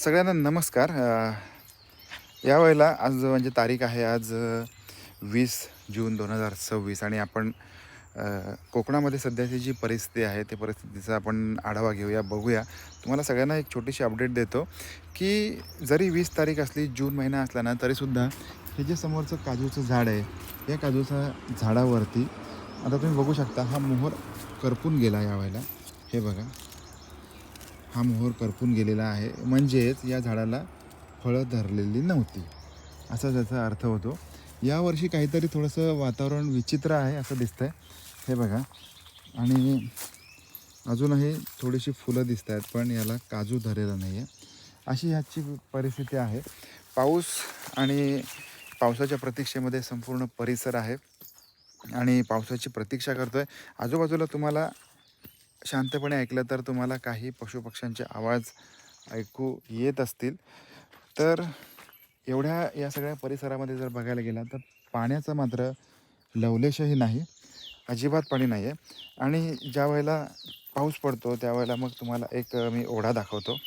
सगळ्यांना नमस्कार. यावेळेला आज म्हणजे तारीख आहे आज 20 जून 2026 आणि आपण कोकणामध्ये सध्याची जी परिस्थिती आहे ते परिस्थितीचा आपण आढावा घेऊया, बघूया. तुम्हाला सगळ्यांना एक छोटीशी अपडेट देतो की जरी 20 तारीख असली, जून महिना असला ना, तरीसुद्धा हे जे समोरचं काजूचं झाड आहे, या काजूच्या झाडावरती आता तुम्ही बघू शकता हा मोहर करपून गेला यावेळेला. हे बघा, हा मोहर करपून गेलेला आहे, म्हणजेच या झाडाला फळं धरलेली नव्हती, असा त्याचा अर्थ होतो. यावर्षी काहीतरी थोडंसं वातावरण विचित्र आहे असं दिसतंय. हे बघा, आणि अजूनही थोडीशी फुलं दिसत आहेत, पण याला काजू धरलेला नाही आहे. अशी ह्याची परिस्थिती आहे. पाऊस आणि पावसाच्या प्रतीक्षेमध्ये संपूर्ण परिसर आहे आणि पावसाची प्रतीक्षा करतो आहे. आजूबाजूला तुम्हाला शांतपणे ऐकलं तर तुम्हाला काही पशुपक्ष्यांचे आवाज ऐकू येत असतील. तर एवढ्या या सगळ्या परिसरामध्ये जर बघायला गेला तर पाण्याचा मात्र लवलेशही नाही, अजिबात पाणी नाही आहे. आणि ज्या वेळेला पाऊस पडतो त्यावेळेला मग तुम्हाला एक मी ओढा दाखवतो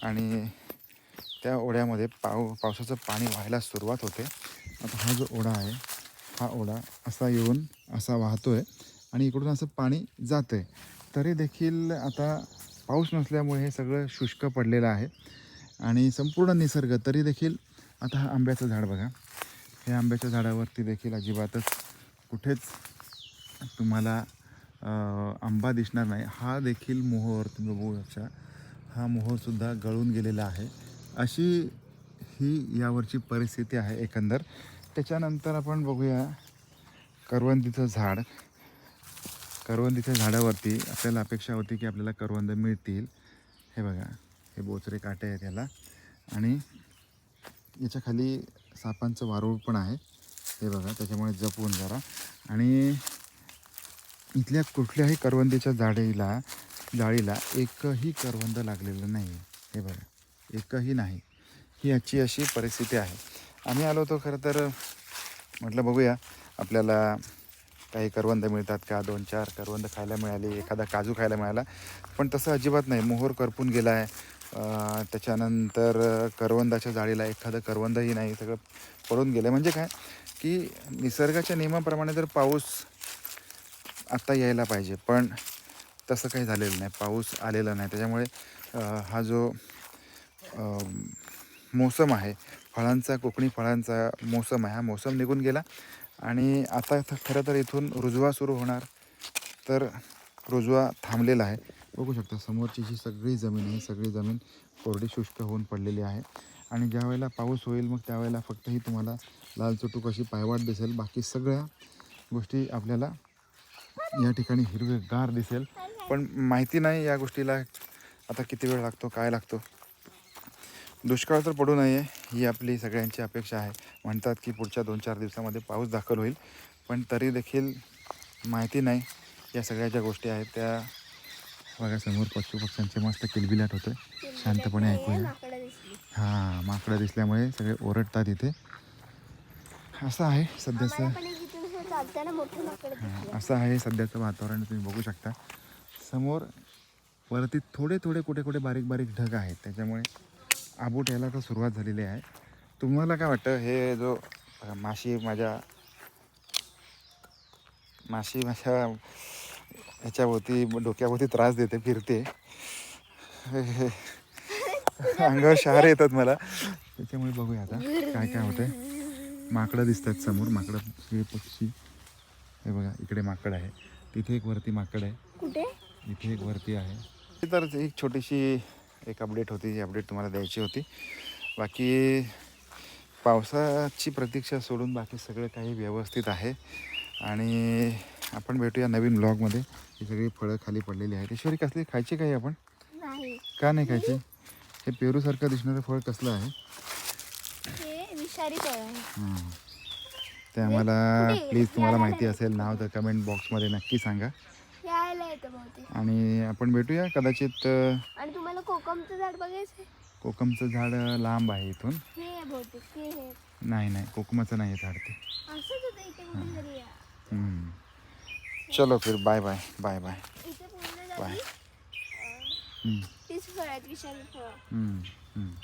आणि त्या ओढ्यामध्ये पावसाचं पाणी व्हायला सुरुवात होते. आता हा जो ओढा आहे, हा ओढा असा येऊन असा वाहतो आहे आणि इकडून असं पाणी जातं आहे. तरी देखील आता पाऊस नसल्यामुळे हे सगळं शुष्क पडलेलं आहे आणि संपूर्ण निसर्ग तरी देखील. आता हा आंब्याचं झाड बघा, हे आंब्याच्या झाडावरती देखील अजिबातच कुठेच तुम्हाला आंबा दिसणार नाही. हा देखील मोहर तुम्ही बघू शकता, हा मोहरसुद्धा गळून गेलेला आहे. अशी ही यावरची परिस्थिती आहे एकंदर. त्याच्यानंतर आपण बघूया करवंदीचं झाड. करवंदीच्या झाडावरती आपल्याला अपेक्षा होती की आपल्याला करवंद मिळतील. हे बघा, हे बोचरे काटे आहेत याला आणि याच्या खाली सापांचं वारूळ पण आहे. हे बघा, त्याच्यामुळे जपून जरा. आणि इथल्या कुठल्याही करवंदीच्या जाळीला एकही करवंद लागलेलं नाही आहे. हे बघा, एकही नाही. ही याची अशी परिस्थिती आहे. आम्ही आलो होतो खरं तर, म्हटलं बघूया आपल्याला काही करवंद मिळतात का, 2-4 करवंद खायला मिळाली, एखादा काजू खायला मिळाला. पण तसं अजिबात नाही. मोहर करपून गेला आहे. त्याच्यानंतर करवंदाच्या जाळीला एखादं करवंदही नाही, सगळं पडून गेलं. म्हणजे काय की निसर्गाच्या नियमाप्रमाणे जर पाऊस आत्ता यायला पाहिजे, पण तसं काही झालेलं नाही, पाऊस आलेला नाही. त्याच्यामुळे हा जो मोसम आहे फळांचा, कोकणी फळांचा मोसम आहे, हा मोसम निघून गेला आणि आता खरं तर इथून रुजवा सुरू होणार. तर रुजवा थांबलेला आहे. बघू शकता समोरची जी सगळी जमीन आहे, सगळी जमीन कोरडी शुष्क होऊन पडलेली आहे आणि ज्या वेळेला पाऊस होईल मग त्यावेळेला फक्त ही तुम्हाला लाल चुटूक अशी पायवाट दिसेल. बाकी सगळ्या गोष्टी आपल्याला या ठिकाणी हिरवेगार दिसेल. पण माहिती नाही या गोष्टीला आता किती वेळ लागतो, काय लागतो. दुष्काळ तर पडू नये ही आपली सगळ्यांची अपेक्षा आहे. म्हणतात की पुढच्या 2-4 दिवसामध्ये पाऊस दाखल होईल, पण तरी देखील माहिती नाही. या सगळ्या ज्या गोष्टी आहेत त्या बघा, समोर पशुपक्ष्यांचे मस्त किलबिलाट होतं. शांतपणे ऐकूया. हां, माकडं दिसल्यामुळे सगळे ओरडतात इथे. असं आहे सध्याचं. हां, असं आहे सध्याचं वातावरण. तुम्ही बघू शकता समोर वरती थोडे थोडे कुठे कुठे बारीक बारीक ढग आहेत, त्याच्यामुळे आबूट यायला तर सुरुवात झालेली आहे. तुम्हाला काय वाटतं, हे जो माशी माझ्या ह्याच्याभोवती डोक्याभोवती त्रास देते, फिरते, अंगावर शहारे येतात मला, त्याच्यामुळे बघूया आता काय काय होतंय. माकडं दिसतात समोर, माकडं हे पक्षी. हे बघा, इकडे माकड आहे, तिथे एक वरती माकड आहे, कुठे इथे एक वरती आहे. तर एक छोटीशी एक अपडेट होती, ही अपडेट तुम्हाला द्यायची होती. बाकी पावसाची प्रतीक्षा सोडून बाकी सगळं काही व्यवस्थित आहे आणि आपण भेटूया नवीन ब्लॉगमध्ये. ही सगळी फळं खाली पडलेली आहेत. ईश्वरी, कसली खायची काही आपण? नाही. का नाही खायची? हे पेरूसारखं दिसणारं फळ कसलं आहे? हे विषारी फळ आहे. हां, ते आम्हाला प्लीज तुम्हाला माहिती असेल नाव तर कमेंट बॉक्समध्ये नक्की सांगा. यायला येतं बहुतेक. आणि आपण भेटूया कदाचित. आणि तुम्हाला कोकमचं झाड बघायचं आहे? कोकमचं झाड लांब आहे इथून. हे बहुतेक ते हे नाही नाही, कोकमाचं नाही आहे झाड ते. असंच होतं इथे कुठेतरी. चलो फिर, बाय बाय बाय बाय इथे पूर्ण बाय. झाली तीच फळ आहेत, विषारी फळ. हम्म.